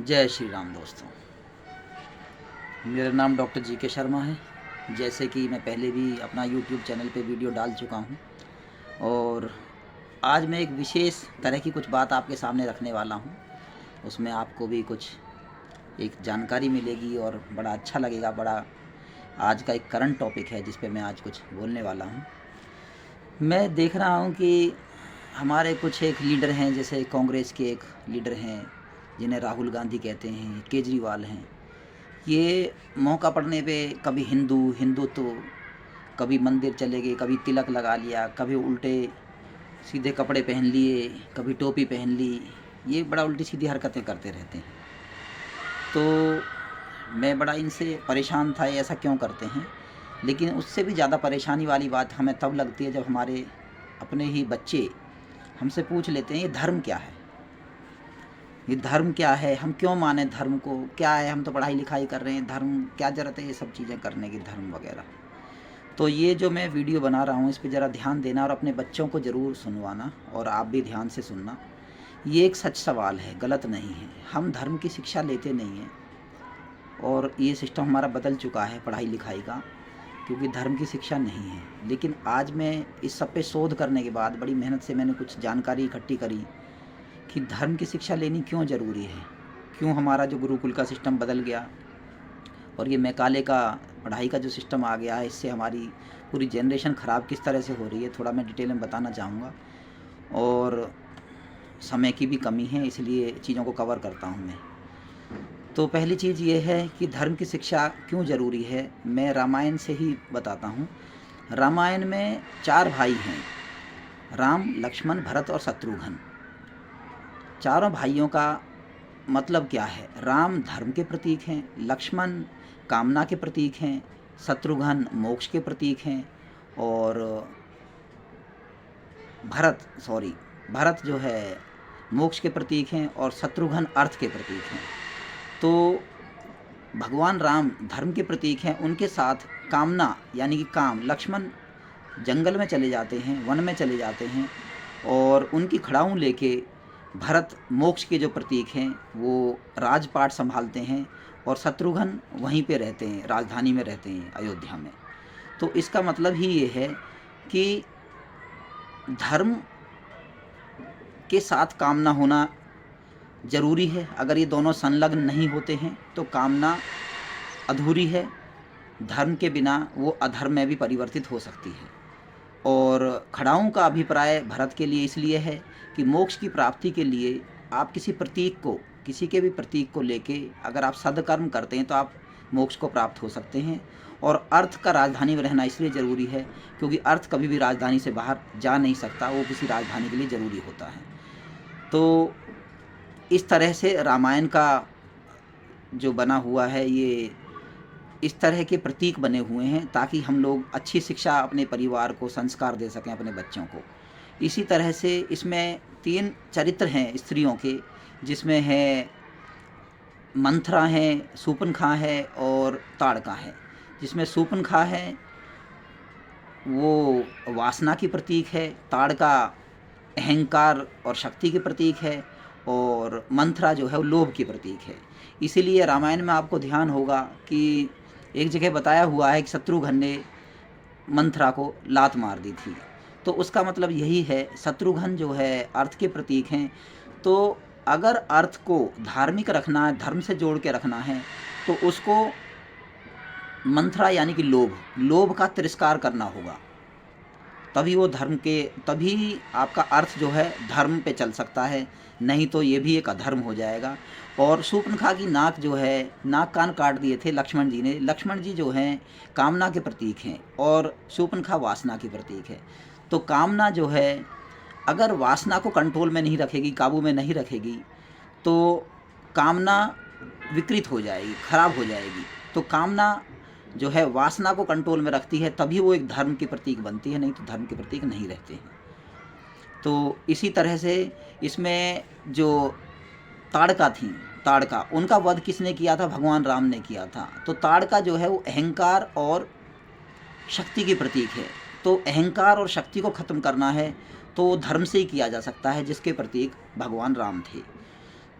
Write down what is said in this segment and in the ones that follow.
जय श्री राम दोस्तों। मेरा नाम डॉक्टर जी के शर्मा है। जैसे कि मैं पहले भी अपना यूट्यूब चैनल पे वीडियो डाल चुका हूँ और आज मैं एक विशेष तरह की कुछ बात आपके सामने रखने वाला हूँ। उसमें आपको भी कुछ एक जानकारी मिलेगी और बड़ा अच्छा लगेगा। बड़ा आज का एक करंट टॉपिक है जिस पे मैं आज कुछ बोलने वाला हूँ। मैं देख रहा हूँ कि हमारे कुछ एक लीडर हैं, जैसे कांग्रेस के एक लीडर हैं जिन्हें राहुल गांधी कहते हैं, केजरीवाल हैं। ये मौका पड़ने पे कभी हिंदुत्व, कभी मंदिर चले गए, कभी तिलक लगा लिया, कभी उल्टे सीधे कपड़े पहन लिए, कभी टोपी पहन ली। ये बड़ा उल्टी सीधी हरकतें करते रहते हैं। तो मैं बड़ा इनसे परेशान था, ये ऐसा क्यों करते हैं। लेकिन उससे भी ज़्यादा परेशानी वाली बात हमें तब लगती है जब हमारे अपने ही बच्चे हमसे पूछ लेते हैं ये धर्म क्या है, ये धर्म क्या है, हम क्यों माने धर्म को, क्या है, हम तो पढ़ाई लिखाई कर रहे हैं, धर्म क्या ज़रूरत है ये सब चीज़ें करने की, धर्म वगैरह। तो ये जो मैं वीडियो बना रहा हूँ इस पर ज़रा ध्यान देना और अपने बच्चों को ज़रूर सुनवाना और आप भी ध्यान से सुनना। ये एक सच सवाल है, गलत नहीं है। हम धर्म की शिक्षा लेते नहीं हैं और ये सिस्टम हमारा बदल चुका है पढ़ाई लिखाई का, क्योंकि धर्म की शिक्षा नहीं है। लेकिन आज मैं इस सब पे शोध करने के बाद बड़ी मेहनत से मैंने कुछ जानकारी इकट्ठी करी कि धर्म की शिक्षा लेनी क्यों ज़रूरी है, क्यों हमारा जो गुरुकुल का सिस्टम बदल गया और ये मैकाले का पढ़ाई का जो सिस्टम आ गया है, इससे हमारी पूरी जनरेशन ख़राब किस तरह से हो रही है, थोड़ा मैं डिटेल में बताना चाहूँगा। और समय की भी कमी है इसलिए चीज़ों को कवर करता हूँ मैं। तो पहली चीज़ ये है कि धर्म की शिक्षा क्यों ज़रूरी है, मैं रामायण से ही बताता हूँ। रामायण में 4 भाई हैं, राम, लक्ष्मण, भरत और शत्रुघ्न। चारों भाइयों का मतलब क्या है, राम धर्म के प्रतीक हैं, लक्ष्मण कामना के प्रतीक हैं, शत्रुघ्न मोक्ष के प्रतीक हैं और भरत जो है मोक्ष के प्रतीक हैं और शत्रुघ्न अर्थ के प्रतीक हैं। तो भगवान राम धर्म के प्रतीक हैं, उनके साथ कामना यानी कि काम, लक्ष्मण जंगल में चले जाते हैं, वन में चले जाते हैं और उनकी खड़ाऊँ लेके भरत मोक्ष के जो प्रतीक हैं वो राजपाट संभालते हैं और शत्रुघ्न वहीं पे रहते हैं, राजधानी में रहते हैं, अयोध्या में। तो इसका मतलब ही ये है कि धर्म के साथ कामना होना ज़रूरी है। अगर ये दोनों संलग्न नहीं होते हैं तो कामना अधूरी है। धर्म के बिना वो अधर्म में भी परिवर्तित हो सकती है। और खड़ाऊँ का अभिप्राय भरत के लिए इसलिए है कि मोक्ष की प्राप्ति के लिए आप किसी प्रतीक को, किसी के भी प्रतीक को लेके अगर आप सद्कर्म करते हैं तो आप मोक्ष को प्राप्त हो सकते हैं। और अर्थ का राजधानी में रहना इसलिए ज़रूरी है क्योंकि अर्थ कभी भी राजधानी से बाहर जा नहीं सकता, वो किसी राजधानी के लिए ज़रूरी होता है। तो इस तरह से रामायण का जो बना हुआ है ये इस तरह के प्रतीक बने हुए हैं ताकि हम लोग अच्छी शिक्षा अपने परिवार को, संस्कार दे सकें अपने बच्चों को। इसी तरह से इसमें 3 चरित्र हैं स्त्रियों के, जिसमें है मंथरा है, शूर्पणखा है और ताड़का है। जिसमें शूर्पणखा है वो वासना की प्रतीक है, ताड़का अहंकार और शक्ति के प्रतीक है और मंथरा जो है वो लोभ की प्रतीक है। इसीलिए रामायण में आपको ध्यान होगा कि एक जगह बताया हुआ है कि शत्रुघ्न ने मंथरा को लात मार दी थी। तो उसका मतलब यही है, शत्रुघ्न जो है अर्थ के प्रतीक हैं। तो अगर अर्थ को धार्मिक रखना है, धर्म से जोड़ के रखना है, तो उसको मंथरा यानी कि लोभ का तिरस्कार करना होगा। तभी वो तभी आपका अर्थ जो है धर्म पे चल सकता है, नहीं तो ये भी एक अधर्म हो जाएगा। और शूर्पणखा की नाक जो है, नाक कान काट दिए थे लक्ष्मण जी ने। लक्ष्मण जी जो हैं कामना के प्रतीक हैं और शूर्पणखा वासना की प्रतीक है। तो कामना जो है अगर वासना को कंट्रोल में नहीं रखेगी, काबू में नहीं रखेगी, तो कामना विकृत हो जाएगी, खराब हो जाएगी। तो कामना जो है वासना को कंट्रोल में रखती है, तभी वो एक धर्म की प्रतीक बनती है, नहीं तो धर्म के प्रतीक नहीं रहते हैं। तो इसी तरह से इसमें जो ताड़का उनका वध किसने किया था, भगवान राम ने किया था। तो ताड़का जो है वो अहंकार और शक्ति की प्रतीक है। तो अहंकार और शक्ति को ख़त्म करना है तो धर्म से ही किया जा सकता है, जिसके प्रतीक भगवान राम थे।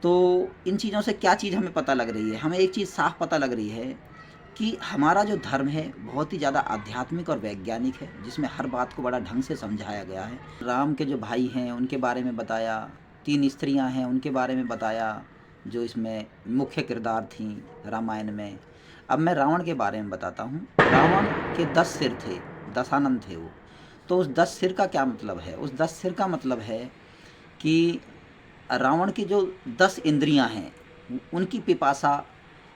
तो इन चीज़ों से क्या चीज़ हमें पता लग रही है? हमें एक चीज़ साफ पता लग रही है कि हमारा जो धर्म है बहुत ही ज़्यादा आध्यात्मिक और वैज्ञानिक है, जिसमें हर बात को बड़ा ढंग से समझाया गया है। राम के जो भाई हैं उनके बारे में बताया, 3 स्त्रियां हैं उनके बारे में बताया, जो इसमें मुख्य किरदार थीं रामायण में। अब मैं रावण के बारे में बताता हूँ। रावण के 10 सिर थे, दशानन थे वो। तो उस 10 सिर का क्या मतलब है? उस 10 सिर का मतलब है कि रावण की जो 10 इंद्रियां हैं उनकी पिपासा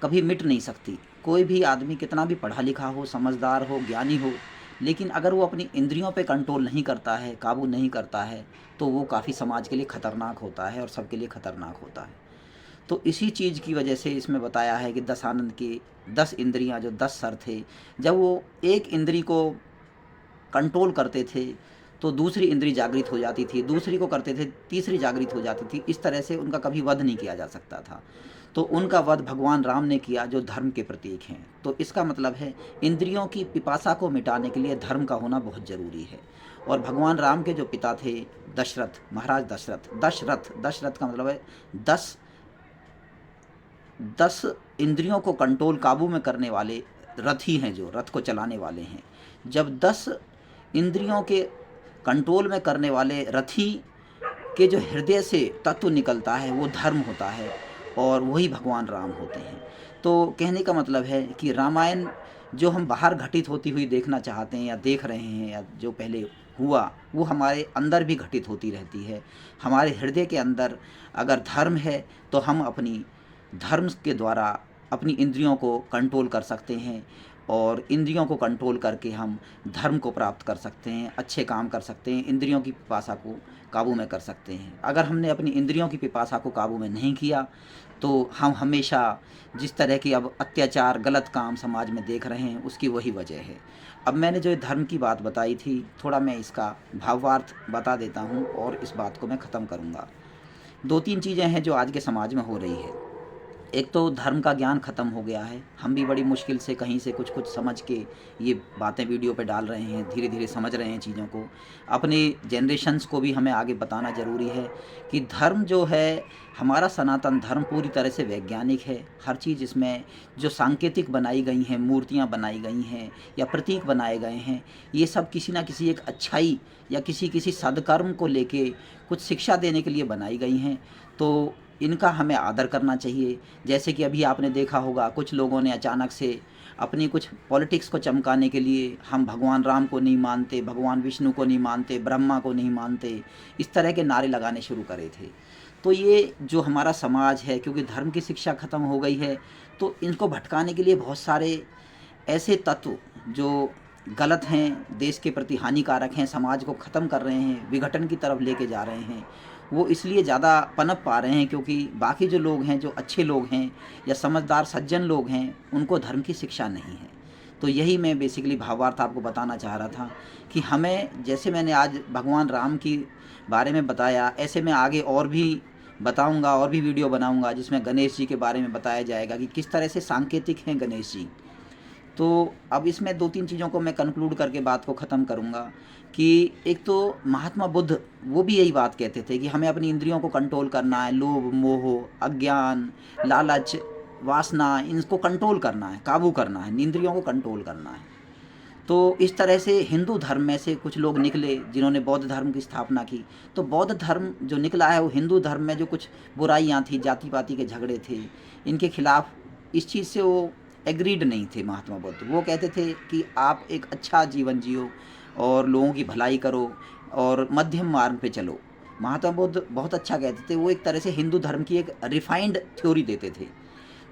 कभी मिट नहीं सकती। कोई भी आदमी कितना भी पढ़ा लिखा हो, समझदार हो, ज्ञानी हो, लेकिन अगर वो अपनी इंद्रियों पे कंट्रोल नहीं करता है, काबू नहीं करता है, तो वो काफ़ी समाज के लिए ख़तरनाक होता है और सबके लिए ख़तरनाक होता है। तो इसी चीज़ की वजह से इसमें बताया है कि दशानन की 10 इंद्रियां, जो 10 सर थे, जब वो एक इंद्री को कंट्रोल करते थे तो दूसरी इंद्री जागृत हो जाती थी, दूसरी को करते थे तीसरी जागृत हो जाती थी। इस तरह से उनका कभी वध नहीं किया जा सकता था। तो उनका वध भगवान राम ने किया, जो धर्म के प्रतीक हैं। तो इसका मतलब है इंद्रियों की पिपासा को मिटाने के लिए धर्म का होना बहुत ज़रूरी है। और भगवान राम के जो पिता थे दशरथ, महाराज दशरथ, दशरथ का मतलब है 10 इंद्रियों को कंट्रोल, काबू में करने वाले रथी हैं, जो रथ को चलाने वाले हैं। जब 10 इंद्रियों के कंट्रोल में करने वाले रथी के जो हृदय से तत्व निकलता है वो धर्म होता है, और वही भगवान राम होते हैं। तो कहने का मतलब है कि रामायण जो हम बाहर घटित होती हुई देखना चाहते हैं या देख रहे हैं, या जो पहले हुआ, वो हमारे अंदर भी घटित होती रहती है। हमारे हृदय के अंदर अगर धर्म है तो हम अपनी धर्म के द्वारा अपनी इंद्रियों को कंट्रोल कर सकते हैं, और इंद्रियों को कंट्रोल करके हम धर्म को प्राप्त कर सकते हैं, अच्छे काम कर सकते हैं, इंद्रियों की पिपासा को काबू में कर सकते हैं। अगर हमने अपनी इंद्रियों की पिपासा को काबू में नहीं किया तो हम हमेशा जिस तरह की अब अत्याचार, गलत काम समाज में देख रहे हैं, उसकी वही वजह है। अब मैंने जो धर्म की बात बताई थी, थोड़ा मैं इसका भावार्थ बता देता हूँ और इस बात को मैं ख़त्म करूँगा। 2-3 चीज़ें हैं जो आज के समाज में हो रही है। एक तो धर्म का ज्ञान ख़त्म हो गया है। हम भी बड़ी मुश्किल से कहीं से कुछ कुछ समझ के ये बातें वीडियो पे डाल रहे हैं, धीरे धीरे समझ रहे हैं चीज़ों को। अपने जनरेशन्स को भी हमें आगे बताना ज़रूरी है कि धर्म जो है, हमारा सनातन धर्म पूरी तरह से वैज्ञानिक है। हर चीज़ इसमें जो सांकेतिक बनाई गई हैं, मूर्तियाँ बनाई गई हैं या प्रतीक बनाए गए हैं, ये सब किसी न किसी एक अच्छाई या किसी सद्कर्म को लेके कुछ शिक्षा देने के लिए बनाई गई हैं। तो इनका हमें आदर करना चाहिए। जैसे कि अभी आपने देखा होगा, कुछ लोगों ने अचानक से अपनी कुछ पॉलिटिक्स को चमकाने के लिए, हम भगवान राम को नहीं मानते, भगवान विष्णु को नहीं मानते, ब्रह्मा को नहीं मानते, इस तरह के नारे लगाने शुरू करे थे। तो ये जो हमारा समाज है, क्योंकि धर्म की शिक्षा ख़त्म हो गई है, तो इनको भटकाने के लिए बहुत सारे ऐसे तत्व जो गलत हैं, देश के प्रति हानिकारक हैं, समाज को ख़त्म कर रहे हैं, विघटन की तरफ लेके जा रहे हैं, वो इसलिए ज़्यादा पनप पा रहे हैं क्योंकि बाकी जो लोग हैं, जो अच्छे लोग हैं या समझदार सज्जन लोग हैं, उनको धर्म की शिक्षा नहीं है। तो यही मैं बेसिकली भावार्थ आपको बताना चाह रहा था कि हमें, जैसे मैंने आज भगवान राम की बारे में बताया, ऐसे मैं आगे और भी बताऊंगा, और भी वीडियो बनाऊंगा जिसमें गणेश जी के बारे में बताया जाएगा कि किस तरह से सांकेतिक हैं गणेश जी। तो अब इसमें 2-3 चीज़ों को मैं कंक्लूड करके बात को ख़त्म करूँगा कि एक तो महात्मा बुद्ध, वो भी यही बात कहते थे कि हमें अपनी इंद्रियों को कंट्रोल करना है, लोभ, मोह, अज्ञान, लालच, वासना, इनको कंट्रोल करना है, काबू करना है, इंद्रियों को कंट्रोल करना है। तो इस तरह से हिंदू धर्म में से कुछ लोग निकले जिन्होंने बौद्ध धर्म की स्थापना की। तो बौद्ध धर्म जो निकला है, वो हिंदू धर्म में जो कुछ बुराइयाँ थी, जाति पाति के झगड़े थे, इनके खिलाफ, इस चीज़ से वो एग्रीड नहीं थे महात्मा बुद्ध। वो कहते थे कि आप एक अच्छा जीवन जियो और लोगों की भलाई करो और मध्यम मार्ग पे चलो। महात्मा बुद्ध बहुत अच्छा कहते थे। वो एक तरह से हिंदू धर्म की एक रिफाइंड थ्योरी देते थे।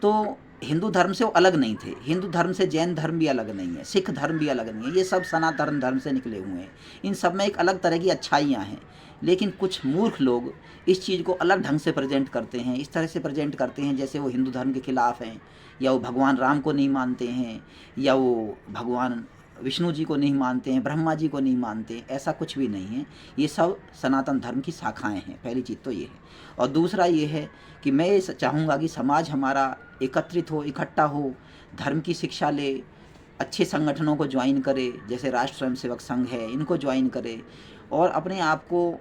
तो हिंदू धर्म से वो अलग नहीं थे। हिंदू धर्म से जैन धर्म भी अलग नहीं है, सिख धर्म भी अलग नहीं है। ये सब सनातन धर्म से निकले हुए हैं। इन सब में एक अलग तरह की अच्छाइयाँ हैं, लेकिन कुछ मूर्ख लोग इस चीज़ को अलग ढंग से प्रेजेंट करते हैं, इस तरह से प्रेजेंट करते हैं जैसे वो हिंदू धर्म के खिलाफ हैं, या वो भगवान राम को नहीं मानते हैं, या वो भगवान विष्णु जी को नहीं मानते हैं, ब्रह्मा जी को नहीं मानते। ऐसा कुछ भी नहीं है। ये सब सनातन धर्म की शाखाएं हैं। पहली चीज़ तो ये है। और दूसरा ये है कि मैं ये चाहूँगा कि समाज हमारा एकत्रित हो, इकट्ठा हो, धर्म की शिक्षा ले, अच्छे संगठनों को ज्वाइन करे, जैसे राष्ट्र स्वयं सेवक संघ है, इनको ज्वाइन करे, और अपने आप को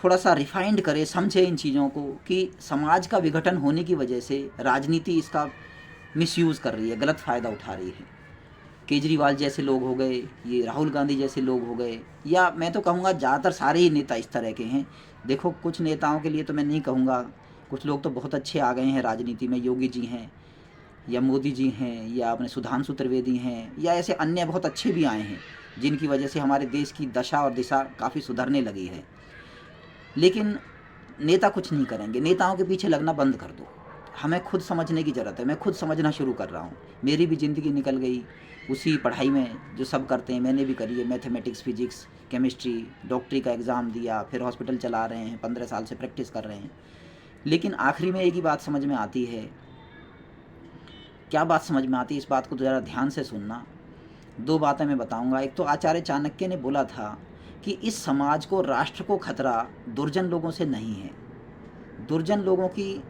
थोड़ा सा रिफाइंड करे, समझे इन चीज़ों को कि समाज का विघटन होने की वजह से राजनीति इसका मिसयूज़ कर रही है, गलत फ़ायदा उठा रही है। केजरीवाल जैसे लोग हो गए, ये राहुल गांधी जैसे लोग हो गए, या मैं तो कहूँगा ज़्यादातर सारे ही नेता इस तरह के हैं। देखो, कुछ नेताओं के लिए तो मैं नहीं कहूँगा, कुछ लोग तो बहुत अच्छे आ गए हैं राजनीति में, योगी जी हैं या मोदी जी हैं या अपने सुधांशु त्रिवेदी हैं, या ऐसे अन्य बहुत अच्छे भी आए हैं जिनकी वजह से हमारे देश की दशा और दिशा काफ़ी सुधरने लगी है। लेकिन नेता कुछ नहीं करेंगे, नेताओं के पीछे लगना बंद कर दो। हमें खुद समझने की ज़रूरत है। मैं खुद समझना शुरू कर रहा हूँ, मेरी भी ज़िंदगी निकल गई उसी पढ़ाई में, जो सब करते हैं मैंने भी करी है। मैथमेटिक्स, फिजिक्स, केमिस्ट्री, डॉक्टरी का एग्ज़ाम दिया, फिर हॉस्पिटल चला रहे हैं, 15 साल से प्रैक्टिस कर रहे हैं। लेकिन आखिरी में एक ही बात समझ में आती है। क्या बात समझ में आती है, इस बात को तो ज़रा ध्यान से सुनना। 2 बातें मैं बताऊंगा। एक तो आचार्य चाणक्य ने बोला था कि इस समाज को, राष्ट्र को खतरा दुर्जन लोगों से नहीं है। दुर्जन लोगों की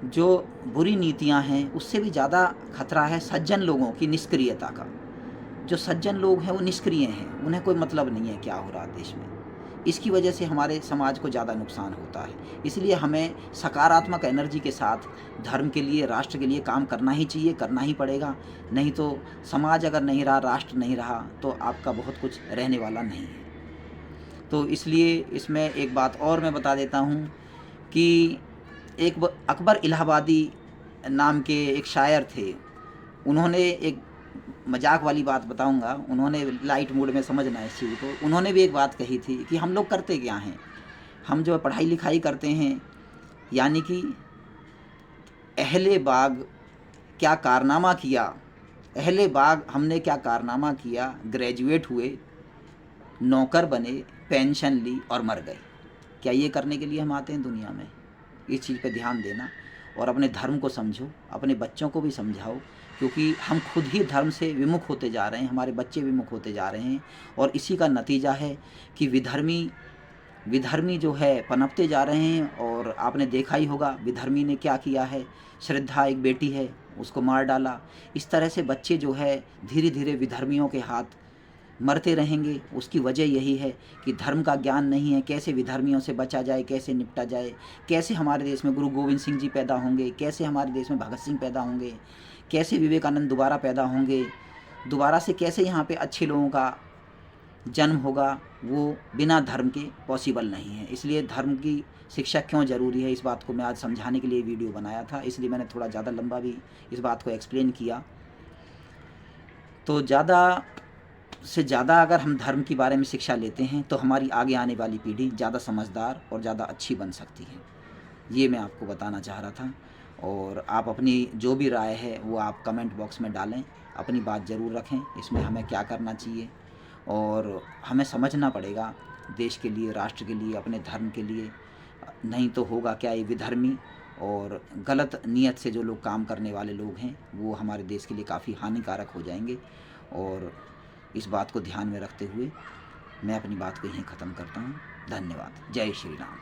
जो बुरी नीतियां हैं उससे भी ज़्यादा खतरा है सज्जन लोगों की निष्क्रियता का। जो सज्जन लोग हैं वो निष्क्रिय हैं, उन्हें कोई मतलब नहीं है क्या हो रहा है देश में। इसकी वजह से हमारे समाज को ज़्यादा नुकसान होता है। इसलिए हमें सकारात्मक एनर्जी के साथ धर्म के लिए, राष्ट्र के लिए काम करना ही चाहिए, करना ही पड़ेगा। नहीं तो समाज अगर नहीं रहा, राष्ट्र नहीं रहा, तो आपका बहुत कुछ रहने वाला नहीं है। तो इसलिए इसमें एक बात और मैं बता देता हूँ कि अकबर इलाहाबादी नाम के एक शायर थे। उन्होंने एक मजाक वाली बात बताऊंगा, उन्होंने लाइट मूड में समझना इस चीज़ को। उन्होंने भी एक बात कही थी कि हम लोग करते क्या हैं, हम जो पढ़ाई लिखाई करते हैं, यानी कि अहले बाग क्या कारनामा किया, अहले बाग हमने क्या कारनामा किया, ग्रेजुएट हुए, नौकर बने, पेंशन ली और मर गए। क्या ये करने के लिए हम आते हैं दुनिया में? इस चीज़ पे ध्यान देना और अपने धर्म को समझो, अपने बच्चों को भी समझाओ, क्योंकि हम खुद ही धर्म से विमुख होते जा रहे हैं, हमारे बच्चे विमुख होते जा रहे हैं। और इसी का नतीजा है कि विधर्मी जो है पनपते जा रहे हैं। और आपने देखा ही होगा विधर्मी ने क्या किया है। श्रद्धा एक बेटी है, उसको मार डाला। इस तरह से बच्चे जो है धीरे धीरे विधर्मियों के हाथ मरते रहेंगे। उसकी वजह यही है कि धर्म का ज्ञान नहीं है, कैसे विधर्मियों से बचा जाए, कैसे निपटा जाए, कैसे हमारे देश में गुरु गोविंद सिंह जी पैदा होंगे, कैसे हमारे देश में भगत सिंह पैदा होंगे, कैसे विवेकानंद दोबारा पैदा होंगे, दोबारा से कैसे यहाँ पे अच्छे लोगों का जन्म होगा, वो बिना धर्म के पॉसिबल नहीं है। इसलिए धर्म की शिक्षा क्यों ज़रूरी है, इस बात को मैं आज समझाने के लिए वीडियो बनाया था। इसलिए मैंने थोड़ा ज़्यादा लंबा भी इस बात को एक्सप्लेन किया। तो ज़्यादा से ज़्यादा अगर हम धर्म के बारे में शिक्षा लेते हैं तो हमारी आगे आने वाली पीढ़ी ज़्यादा समझदार और ज़्यादा अच्छी बन सकती है। ये मैं आपको बताना चाह रहा था। और आप अपनी जो भी राय है वो आप कमेंट बॉक्स में डालें, अपनी बात ज़रूर रखें, इसमें हमें क्या करना चाहिए। और हमें समझना पड़ेगा देश के लिए, राष्ट्र के लिए, अपने धर्म के लिए। नहीं तो होगा क्या, ये विधर्मी और गलत नीयत से जो लोग काम करने वाले लोग हैं वो हमारे देश के लिए काफ़ी हानिकारक हो जाएंगे। और इस बात को ध्यान में रखते हुए मैं अपनी बात को यहीं ख़त्म करता हूँ। धन्यवाद। जय श्री राम।